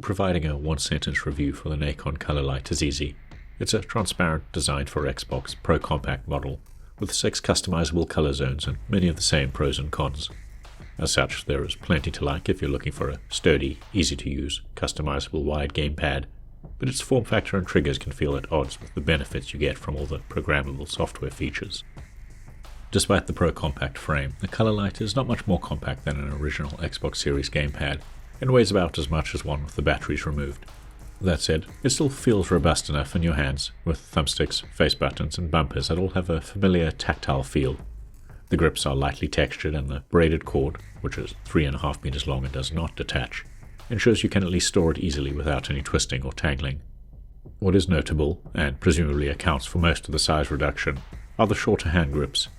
Providing a one-sentence review for the Nacon Colorlight is easy. It's a transparent, designed for Xbox Pro Compact model, with 6 customizable color zones and many of the same pros and cons. As such, there is plenty to like if you're looking for a sturdy, easy-to-use, customizable wide gamepad, but its form factor and triggers can feel at odds with the benefits you get from all the programmable software features. Despite the Pro Compact frame, the Colorlight is not much more compact than an original Xbox Series gamepad, and weighs about as much as one with the batteries removed. That said, it still feels robust enough in your hands, with thumbsticks, face buttons, and bumpers that all have a familiar tactile feel. The grips are lightly textured, and the braided cord, which is 3.5 meters long and does not detach, ensures you can at least store it easily without any twisting or tangling. What is notable, and presumably accounts for most of the size reduction, are the shorter hand grips.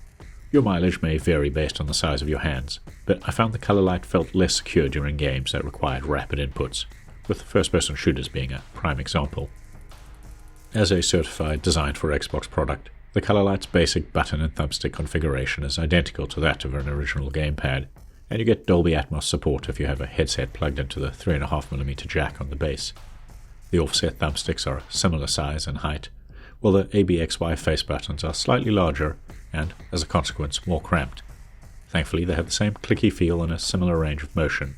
Your mileage may vary based on the size of your hands, but I found the Colorlight felt less secure during games that required rapid inputs, with first-person shooters being a prime example. As a certified designed for Xbox product, the Colorlight's basic button and thumbstick configuration is identical to that of an original gamepad, and you get Dolby Atmos support if you have a headset plugged into the 3.5mm jack on the base. The offset thumbsticks are a similar size and height, while the ABXY face buttons are slightly larger and, as a consequence, more cramped. Thankfully, they have the same clicky feel and a similar range of motion.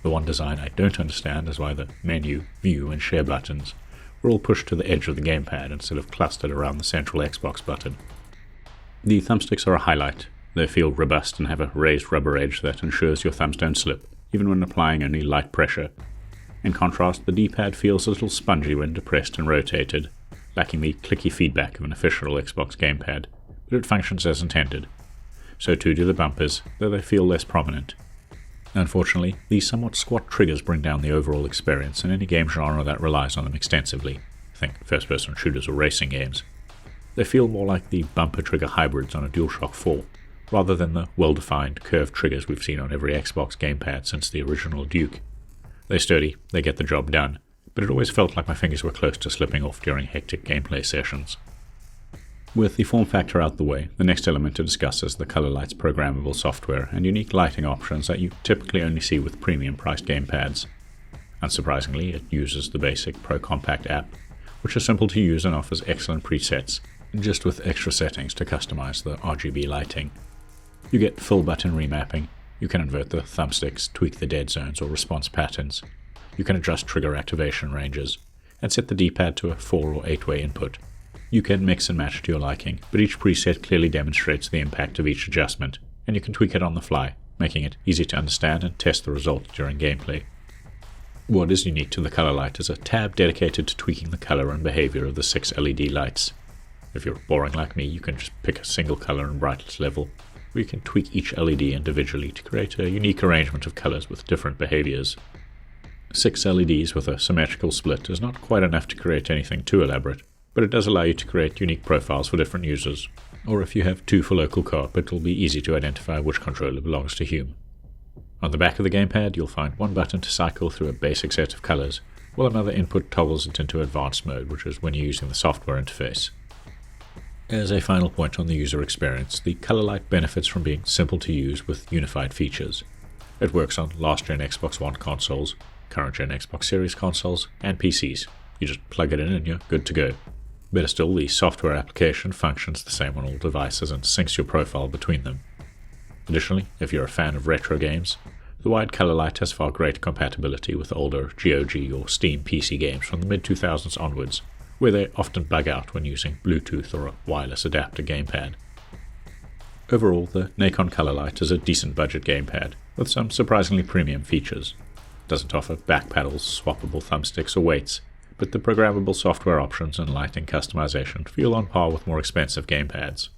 The one design I don't understand is why the menu, view, and share buttons were all pushed to the edge of the gamepad instead of clustered around the central Xbox button. The thumbsticks are a highlight. They feel robust and have a raised rubber edge that ensures your thumbs don't slip, even when applying only light pressure. In contrast, the D-pad feels a little spongy when depressed and rotated, lacking the clicky feedback of an official Xbox gamepad, but it functions as intended. So too do the bumpers, though they feel less prominent. Unfortunately, these somewhat squat triggers bring down the overall experience in any game genre that relies on them extensively. Think first-person shooters or racing games. They feel more like the bumper trigger hybrids on a DualShock 4, rather than the well-defined curved triggers we've seen on every Xbox gamepad since the original Duke. They're sturdy, they get the job done, but it always felt like my fingers were close to slipping off during hectic gameplay sessions. With the form factor out the way, the next element to discuss is the Colorlight's programmable software and unique lighting options that you typically only see with premium-priced gamepads. Unsurprisingly, it uses the basic Pro Compact app, which is simple to use and offers excellent presets, just with extra settings to customize the RGB lighting. You get full button remapping, you can invert the thumbsticks, tweak the dead zones or response patterns, you can adjust trigger activation ranges, and set the D-pad to a 4 or 8-way input. You can mix and match to your liking, but each preset clearly demonstrates the impact of each adjustment, and you can tweak it on the fly, making it easy to understand and test the results during gameplay. What is unique to the Colorlight is a tab dedicated to tweaking the color and behavior of the 6 LED lights. If you're boring like me, you can just pick a single color and brightness level, or you can tweak each LED individually to create a unique arrangement of colors with different behaviors. 6 LEDs with a symmetrical split is not quite enough to create anything too elaborate, but it does allow you to create unique profiles for different users, or if you have 2 for local co-op, it will be easy to identify which controller belongs to whom. On the back of the gamepad, you'll find one button to cycle through a basic set of colors, while another input toggles it into advanced mode, which is when you're using the software interface. As a final point on the user experience, the Colorlight benefits from being simple to use with unified features. It works on last-gen Xbox One consoles, current-gen Xbox Series consoles, and PCs. You just plug it in and you're good to go. Better still, the software application functions the same on all devices and syncs your profile between them. Additionally, if you're a fan of retro games, the wide Colorlight has far greater compatibility with older GOG or Steam PC games from the mid-2000s onwards, where they often bug out when using Bluetooth or a wireless adapter gamepad. Overall, the Nacon Colorlight is a decent budget gamepad, with some surprisingly premium features. It doesn't offer back paddles, swappable thumbsticks, or weights, but the programmable software options and lighting customization feel on par with more expensive gamepads.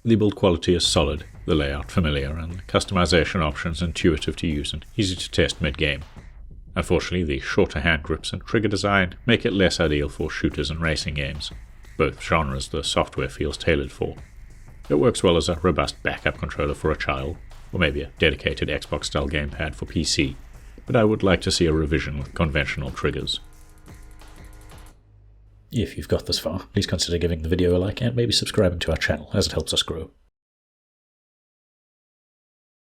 The build quality is solid, the layout familiar, and the customization options intuitive to use and easy to test mid-game. Unfortunately, the shorter hand grips and trigger design make it less ideal for shooters and racing games, both genres the software feels tailored for. It works well as a robust backup controller for a child, or maybe a dedicated Xbox-style gamepad for PC, but I would like to see a revision with conventional triggers. If you've got this far, please consider giving the video a like and maybe subscribing to our channel as it helps us grow.